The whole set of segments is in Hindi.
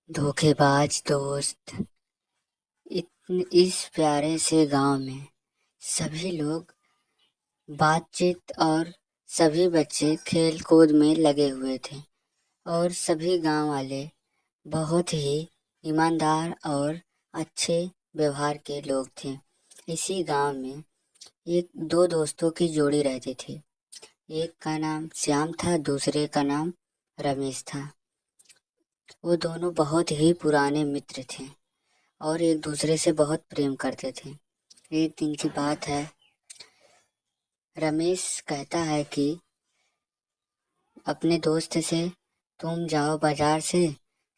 धोखेबाज दोस्त। इस प्यारे से गांव में सभी लोग बातचीत और सभी बच्चे खेल कूद में लगे हुए थे और सभी गांव वाले बहुत ही ईमानदार और अच्छे व्यवहार के लोग थे। इसी गांव में एक दो दोस्तों की जोड़ी रहती थी। एक का नाम श्याम था, दूसरे का नाम रमेश था। वो दोनों बहुत ही पुराने मित्र थे और एक दूसरे से बहुत प्रेम करते थे। एक दिन की बात है, रमेश कहता है कि अपने दोस्त से, तुम जाओ बाजार से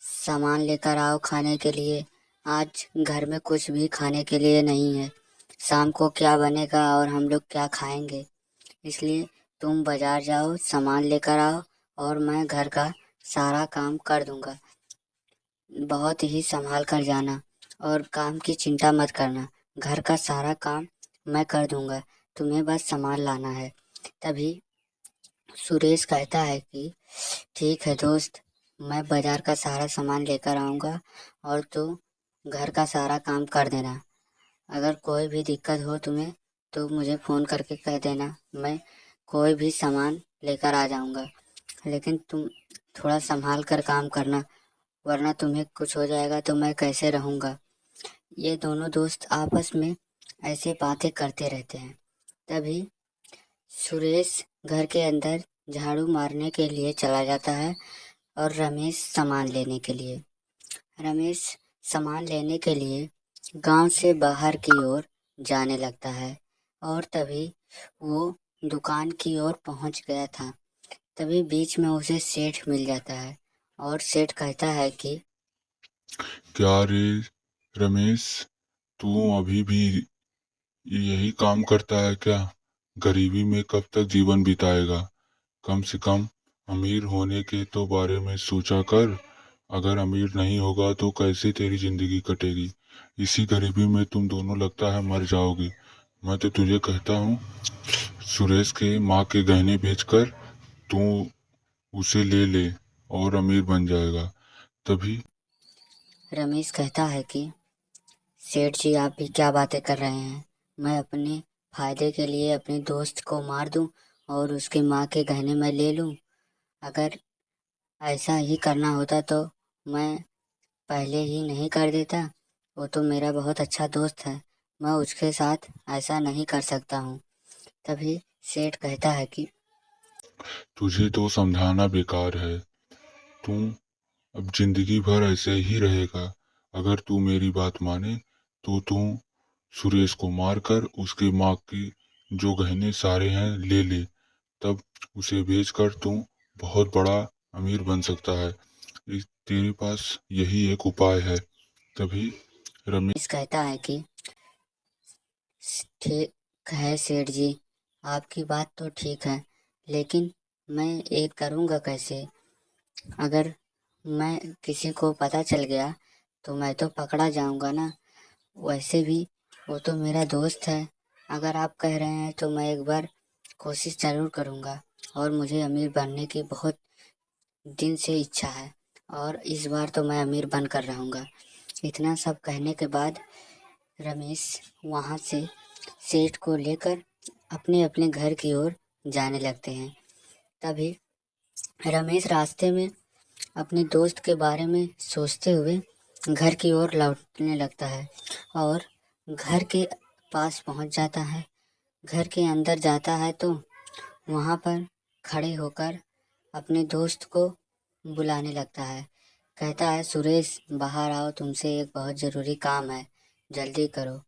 सामान लेकर आओ खाने के लिए। आज घर में कुछ भी खाने के लिए नहीं है। शाम को क्या बनेगा और हम लोग क्या खाएंगे, इसलिए तुम बाजार जाओ, सामान लेकर आओ और मैं घर का सारा काम कर दूंगा। बहुत ही संभाल कर जाना और काम की चिंता मत करना। घर का सारा काम मैं कर दूंगा, तुम्हें बस सामान लाना है। तभी सुरेश कहता है कि ठीक है दोस्त, मैं बाजार का सारा सामान लेकर आऊँगा और तू घर का सारा काम कर देना। अगर कोई भी दिक्कत हो तुम्हें तो मुझे फ़ोन करके कह देना, मैं कोई भी सामान लेकर आ जाऊँगा। लेकिन तुम थोड़ा संभाल कर काम करना, वरना तुम्हें कुछ हो जाएगा तो मैं कैसे रहूँगा। ये दोनों दोस्त आपस में ऐसे बातें करते रहते हैं। तभी सुरेश घर के अंदर झाड़ू मारने के लिए चला जाता है और रमेश सामान लेने के लिए। रमेश सामान लेने के लिए गांव से बाहर की ओर जाने लगता है और तभी वो दुकान की ओर पहुंच गया था। तभी बीच में उसे सेठ मिल जाता है और सेठ कहता है कि क्या रे रमेश, तू अभी भी यही काम करता है क्या? गरीबी में कब तक जीवन बिताएगा? कम से कम अमीर होने के तो बारे में सोचा कर। अगर अमीर नहीं होगा तो कैसे तेरी जिंदगी कटेगी? इसी गरीबी में तुम दोनों लगता है मर जाओगे। मैं तो तुझे कहता हूँ, सुरेश के माँ के गहने बेचकर तू उसे ले ले और अमीर बन जाएगा। तभी रमेश कहता है कि सेठ जी, आप भी क्या बातें कर रहे हैं। मैं अपने फायदे के लिए अपने दोस्त को मार दूं और उसकी माँ के गहने मैं ले लूं। अगर ऐसा ही करना होता तो मैं पहले ही नहीं कर देता। वो तो मेरा बहुत अच्छा दोस्त है, मैं उसके साथ ऐसा नहीं कर सकता हूँ। तभी सेठ कहता है कि तुझे तो समझाना बेकार है। तू अब जिंदगी भर ऐसे ही रहेगा। अगर तू मेरी बात माने तो तू सुरेश को मारकर उसके माँ की जो गहने सारे हैं ले ले। तब उसे बेचकर तू बहुत बड़ा अमीर बन सकता है। तेरे पास यही एक उपाय है। तभी रमेश इस कहता है कि ठीक है सेठ जी, आपकी बात तो ठीक है, लेकिन मैं ये करूँगा कैसे। अगर मैं किसी को पता चल गया तो मैं तो पकड़ा जाऊंगा ना। वैसे भी वो तो मेरा दोस्त है। अगर आप कह रहे हैं तो मैं एक बार कोशिश ज़रूर करूंगा और मुझे अमीर बनने की बहुत दिन से इच्छा है और इस बार तो मैं अमीर बन कर रहूँगा। इतना सब कहने के बाद रमेश वहाँ से सेठ को लेकर अपने अपने घर की ओर जाने लगते हैं। तभी रमेश रास्ते में अपने दोस्त के बारे में सोचते हुए घर की ओर लौटने लगता है और घर के पास पहुंच जाता है। घर के अंदर जाता है तो वहां पर खड़े होकर अपने दोस्त को बुलाने लगता है। कहता है, सुरेश बाहर आओ, तुमसे एक बहुत ज़रूरी काम है, जल्दी करो।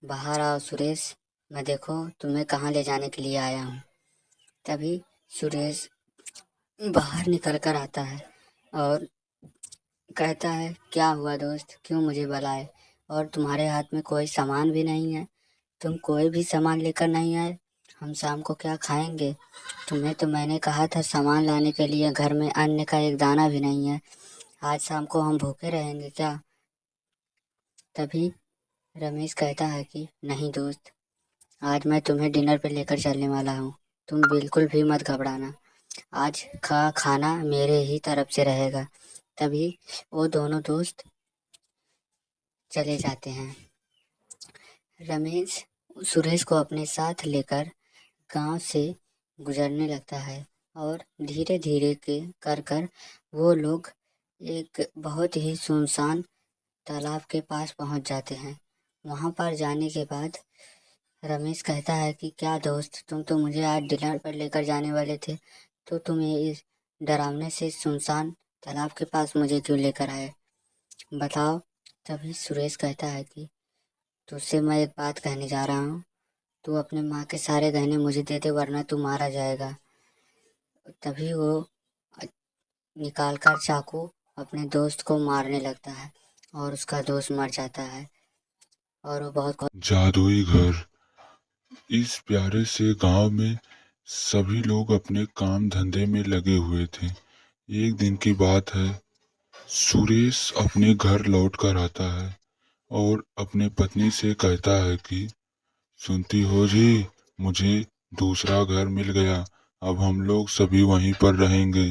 बाहर आओ सुरेश, मैं देखो तुम्हें कहाँ ले जाने के लिए आया हूँ। तभी सुरेश बाहर निकल कर आता है और कहता है, क्या हुआ दोस्त, क्यों मुझे बुलाए और तुम्हारे हाथ में कोई सामान भी नहीं है। तुम कोई भी सामान लेकर नहीं आए, हम शाम को क्या खाएंगे। तुम्हें तो मैंने कहा था सामान लाने के लिए, घर में अन्न का एक दाना भी नहीं है। आज शाम को हम भूखे रहेंगे क्या। तभी रमेश कहता है कि नहीं दोस्त, आज मैं तुम्हें डिनर पे लेकर चलने वाला हूँ, तुम बिल्कुल भी मत घबराना। आज का खाना मेरे ही तरफ से रहेगा। तभी वो दोनों दोस्त चले जाते हैं। रमेश सुरेश को अपने साथ लेकर गांव से गुजरने लगता है और धीरे धीरे के कर कर वो लोग एक बहुत ही सुनसान तालाब के पास पहुंच जाते हैं। वहां पर जाने के बाद रमेश कहता है कि क्या दोस्त, तुम तो मुझे आज डिनर पर लेकर जाने वाले थे, तो तुम ये इस डरावने से सुनसान तालाब के पास मुझे क्यों लेकर आए, बताओ। तभी सुरेश कहता है कि तुझसे मैं एक बात कहने जा रहा हूँ, तू अपने माँ के सारे गहने मुझे दे दे वरना तू मारा जाएगा। तभी वो निकालकर चाकू अपने दोस्त को मारने लगता है और उसका दोस्त मर जाता है और वो बहुत जादुई घर। इस प्यारे से गांव में सभी लोग अपने काम धंधे में लगे हुए थे। एक दिन की बात है, सुरेश अपने घर लौट कर आता है और अपने पत्नी से कहता है कि सुनती हो जी, मुझे दूसरा घर मिल गया। अब हम लोग सभी वहीं पर रहेंगे।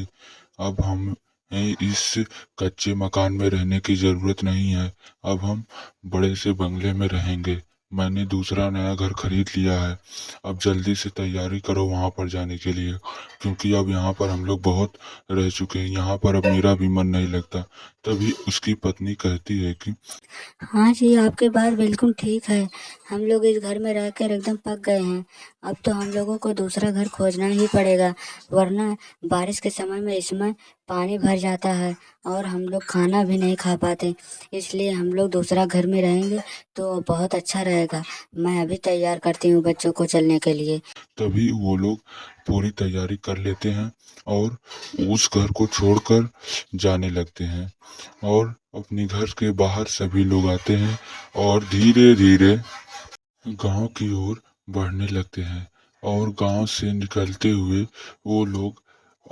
अब हम इस कच्चे मकान में रहने की जरूरत नहीं है। अब हम बड़े से बंगले में रहेंगे। मैंने दूसरा नया घर खरीद लिया है। अब जल्दी से तैयारी करो वहां पर जाने के लिए, क्योंकि अब यहाँ पर हम लोग बहुत रह चुके हैं। यहाँ पर अब मेरा भी मन नहीं लगता। तभी उसकी पत्नी कहती है कि हाँ जी, आपकी बात बिल्कुल ठीक है। हम लोग इस घर में रहकर एकदम पक गए हैं। अब तो हम लोगों को दूसरा घर खोजना ही पड़ेगा, वरना बारिश के समय में इसमें पानी भर जाता है और हम लोग खाना भी नहीं खा पाते। इसलिए हम लोग दूसरा घर में रहेंगे तो बहुत अच्छा रहेगा। मैं अभी तैयार करती हूँ बच्चों को चलने के लिए। तभी वो लोग पूरी तैयारी कर लेते हैं और उस घर को छोड़कर जाने लगते हैं और अपने घर के बाहर सभी लोग आते हैं और धीरे धीरे गांव की ओर बढ़ने लगते हैं। और गांव से निकलते हुए वो लोग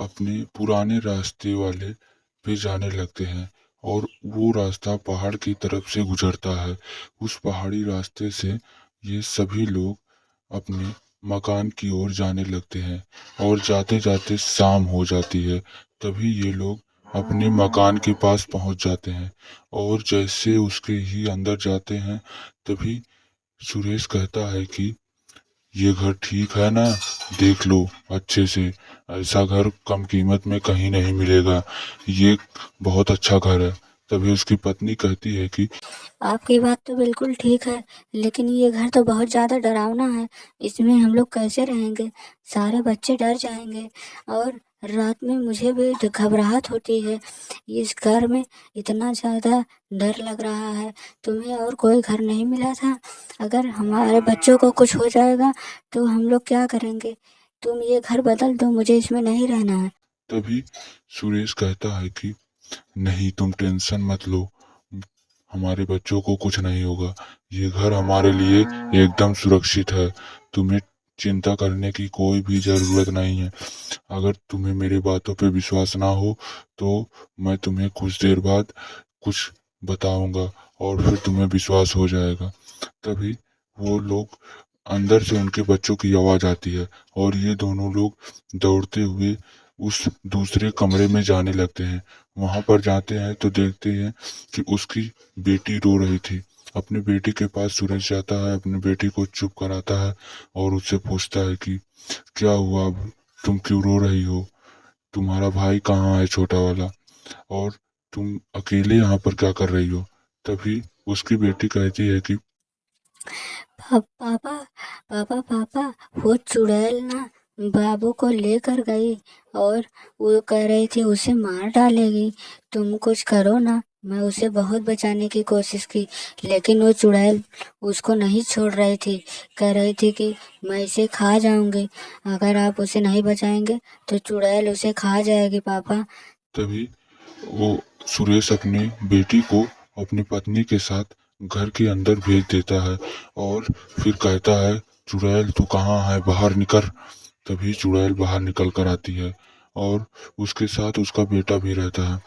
अपने पुराने रास्ते वाले पे जाने लगते हैं और वो रास्ता पहाड़ की तरफ से गुजरता है। उस पहाड़ी रास्ते से ये सभी लोग अपने मकान की ओर जाने लगते हैं और जाते जाते शाम हो जाती है। तभी ये लोग अपने मकान के पास पहुंच जाते हैं और जैसे उसके ही अंदर जाते हैं, तभी सुरेश कहता है कि ये घर ठीक है ना, देख लो अच्छे से। ऐसा घर कम कीमत में कहीं नहीं मिलेगा। ये बहुत अच्छा घर है। तभी उसकी पत्नी कहती है कि आपकी बात तो बिल्कुल ठीक है, लेकिन ये घर तो बहुत ज़्यादा डरावना है। इसमें हम लोग कैसे रहेंगे? सारे बच्चे डर जाएंगे और रात में मुझे भी घबराहट होती है। इस घर में इतना ज़्यादा डर लग रहा है। तुम्हें और कोई घर नहीं मिला था? अगर हमारे बच्चों को कुछ हो जाएगा तो हम लोग क्या करेंगे? तुम ये घर बदल दो, मुझे इसमें नहीं रहना है। तभी सुरेश कहता है कि नहीं, तुम टेंशन मत लो, हमारे बच्चों को कुछ नहीं होगा। ये घर हमारे लिए एकदम सुरक्षित है। तुम्हें चिंता करने की कोई भी जरूरत नहीं है। अगर तुम्हें मेरी बातों पे विश्वास ना हो तो मैं तुम्हें कुछ देर बाद कुछ बताऊंगा और फिर तुम्हें विश्वास हो जाएगा। तभी वो लोग अंदर से उनके बच्चों की आवाज आती है और ये दोनों लोग दौड़ते हुए उस दूसरे कमरे में जाने लगते हैं। वहां पर जाते हैं तो देखते हैं कि उसकी बेटी रो रही थी। अपने बेटी के पास सूरज जाता है, अपनी बेटी को चुप कराता है और उससे पूछता है कि क्या हुआ, अब तुम क्यों रो रही हो? तुम्हारा भाई कहाँ है छोटा वाला? और तुम अकेले यहाँ पर क्या कर रही हो? तभी उसकी बेटी कहती है कि पापा पापा पापा, वो चुड़ैल ना बाबू को लेकर गई और वो कह रही थी उसे मार डालेगी। तुम कुछ करो ना। मैं उसे बहुत बचाने की कोशिश की, लेकिन वो चुड़ैल उसको नहीं छोड़ रही थी। कह रही थी कि मैं इसे खा जाऊंगी। अगर आप उसे नहीं बचाएंगे तो चुड़ैल उसे खा जाएगी पापा। तभी वो सुरेश अपनी बेटी को अपनी पत्नी के साथ घर के अंदर भेज देता है और फिर कहता है चुड़ैल तू कहाँ है, बाहर निकल। तभी चुड़ैल बाहर निकल कर आती है और उसके साथ उसका बेटा भी रहता है।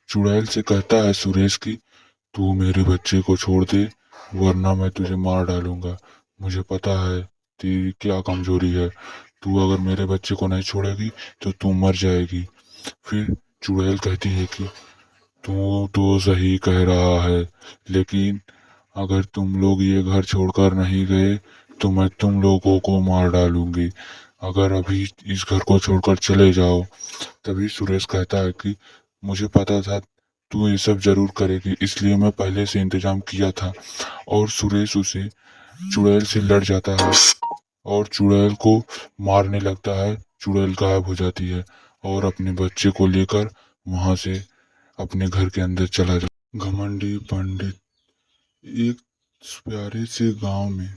चुड़ैल से कहता है सुरेश की तू मेरे बच्चे को छोड़ दे वरना मैं तुझे मार डालूंगा। मुझे पता है तेरी क्या कमजोरी है। तू अगर मेरे बच्चे को नहीं छोड़ेगी तो तू मर जाएगी। फिर चुड़ैल कहती है कि तू तो सही कह रहा है, लेकिन अगर तुम लोग ये घर छोड़कर नहीं गए तो मैं तुम लोगों को मार डालूंगी। अगर अभी इस घर को छोड़कर चले जाओ। तभी सुरेश कहता है कि मुझे पता था तू ये सब जरूर करेगी, इसलिए मैं पहले से इंतजाम किया था। और सुरेश उसे चुड़ैल से लड़ जाता है और चुड़ैल को मारने लगता है। चुड़ैल गायब हो जाती है और अपने बच्चे को लेकर वहां से अपने घर के अंदर चला जाता। घमंडी पंडित। एक प्यारे से गांव में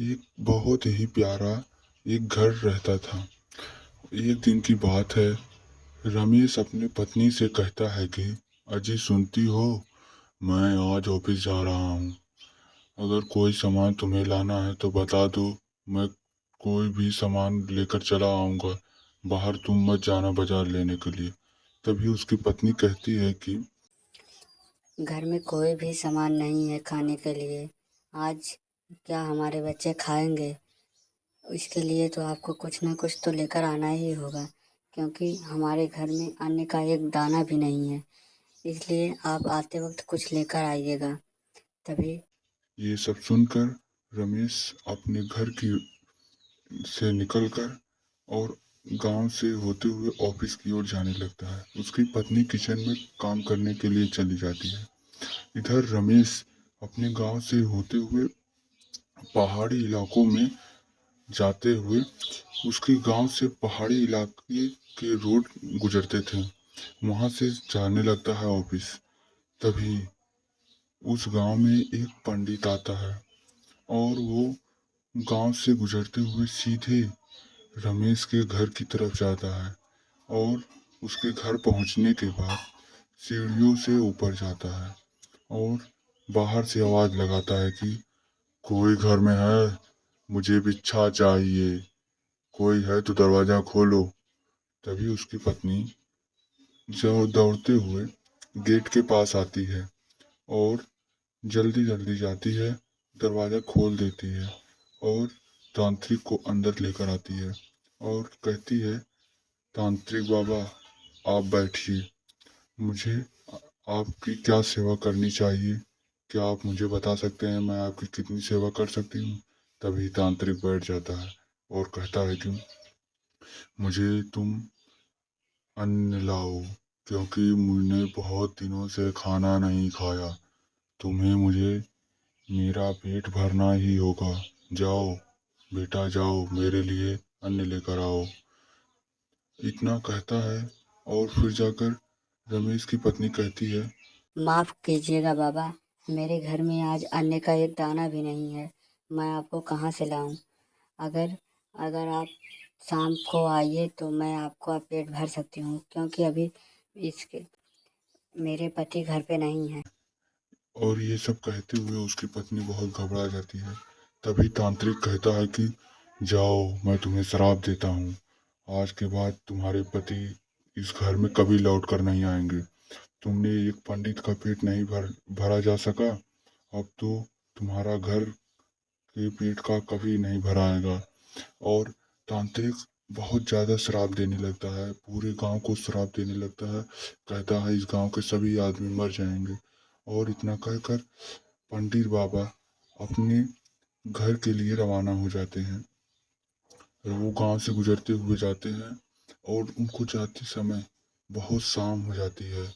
एक बहुत ही प्यारा एक घर रहता था। एक दिन की बात है, रमेश अपनी पत्नी से कहता है कि अजी सुनती हो, मैं आज ऑफिस जा रहा हूँ। अगर कोई सामान तुम्हें लाना है तो बता दो, मैं कोई भी सामान लेकर चला आऊँगा। बाहर तुम मत जाना बाजार लेने के लिए। तभी उसकी पत्नी कहती है कि घर में कोई भी सामान नहीं है खाने के लिए। आज क्या हमारे बच्चे खाएंगे? इसके लिए तो आपको कुछ ना कुछ तो लेकर आना ही होगा, क्योंकि हमारे घर में अन्न का एक दाना भी नहीं है। इसलिए आप आते वक्त कुछ लेकर आइएगा। तभी ये सब सुनकर रमेश अपने घर की से निकलकर और गांव से होते हुए ऑफिस की ओर जाने लगता है। उसकी पत्नी किचन में काम करने के लिए चली जाती है। इधर रमेश अपने गांव से होते हुए पहाड़ी इलाकों में जाते हुए उसके गांव से पहाड़ी इलाके के रोड गुजरते थे। वहां से जाने लगता है ऑफिस। तभी उस गांव में एक पंडित आता है और वो गांव से गुजरते हुए सीधे रमेश के घर की तरफ जाता है और उसके घर पहुंचने के बाद सीढ़ियों से ऊपर जाता है और बाहर से आवाज लगाता है कि कोई घर में है, मुझे भिक्षा चाहिए, कोई है तो दरवाजा खोलो। तभी उसकी पत्नी जो दौड़ते हुए गेट के पास आती है और जल्दी जल्दी जाती है, दरवाजा खोल देती है और तांत्रिक को अंदर लेकर आती है और कहती है, तांत्रिक बाबा आप बैठिए, मुझे आपकी क्या सेवा करनी चाहिए? क्या आप मुझे बता सकते हैं मैं आपकी कितनी सेवा कर सकती हूँ? तभी तांत्रिक बैठ जाता है और कहता है कि मुझे तुम अन्न लाओ, क्योंकि मैंने बहुत दिनों से खाना नहीं खाया। तुम्हें मुझे मेरा पेट भरना ही होगा। जाओ बेटा जाओ, मेरे लिए अन्न लेकर आओ। इतना कहता है और फिर जाकर रमेश की पत्नी कहती है, माफ़ कीजिएगा बाबा, मेरे घर में आज अन्न का एक दाना भी नहीं है। मैं आपको कहाँ से लाऊं? अगर अगर आप शाम को आइए तो मैं आपका पेट भर सकती हूँ, क्योंकि अभी इसके मेरे पति घर पे नहीं हैं। और ये सब कहते हुए उसकी पत्नी बहुत घबरा जाती है। तभी तांत्रिक कहता है कि जाओ, मैं तुम्हें श्राप देता हूँ, आज के बाद तुम्हारे पति इस घर में कभी लौट कर नहीं आएंगे। तुमने एक पंडित का पेट नहीं भरा जा सका, अब तो तुम्हारा घर के पेट का कभी नहीं भराएगा। और तांत्रिक बहुत ज्यादा श्राप देने लगता है, पूरे गांव को श्राप देने लगता है। कहता है इस गांव के सभी आदमी मर जाएंगे। और इतना कहकर पंडित बाबा अपने घर के लिए रवाना हो जाते हैं। वो गांव से गुजरते हुए जाते हैं और उनको जाते समय बहुत शाम हो जाती है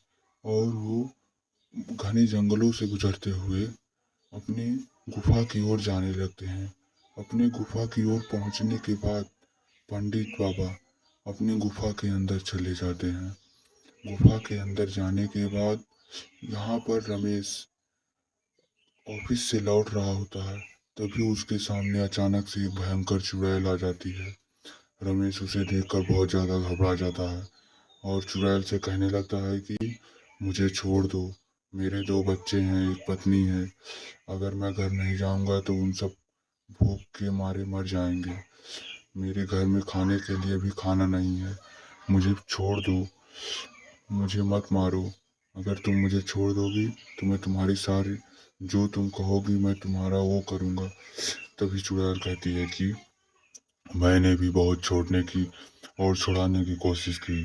और वो घने जंगलों से गुजरते हुए अपनी गुफा की ओर जाने लगते हैं। अपने गुफा की ओर पहुंचने के बाद पंडित बाबा अपनी गुफा के अंदर चले जाते हैं। गुफा के अंदर जाने के बाद यहाँ पर रमेश ऑफिस से लौट रहा होता है। तभी उसके सामने अचानक से एक भयंकर चुड़ैल आ जाती है। रमेश उसे देखकर बहुत ज़्यादा घबरा जाता है और चुड़ैल से कहने लगता है कि मुझे छोड़ दो, मेरे दो बच्चे हैं, एक पत्नी है, अगर मैं घर नहीं जाऊंगा तो उन सब भूख के मारे मर जाएंगे। मेरे घर में खाने के लिए भी खाना नहीं है, मुझे छोड़ दो, मुझे मत मारो। अगर तुम मुझे छोड़ दोगी तो मैं तुम्हारी सारी जो तुम कहोगी मैं तुम्हारा वो करूँगा। तभी चुड़ैल कहती है कि मैंने भी बहुत छोड़ने की और छुड़ाने की कोशिश की,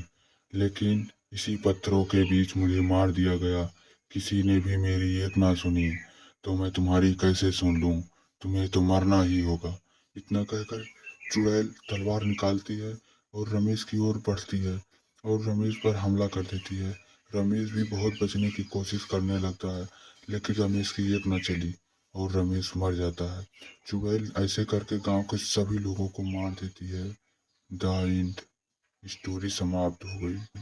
लेकिन इसी पत्थरों के बीच मुझे मार दिया गया। किसी ने भी मेरी एक ना सुनी, तो मैं तुम्हारी कैसे सुन लूं? तुम्हें तो मरना ही होगा। इतना कहकर चुड़ैल तलवार निकालती है और रमेश की ओर बढ़ती है और रमेश पर हमला कर देती है। रमेश भी बहुत बचने की कोशिश करने लगता है, लेकिन रमेश की एक न चली और रमेश मर जाता है। चुड़ैल ऐसे करके गांव के सभी लोगों को मार देती है। The end. स्टोरी समाप्त हो गई।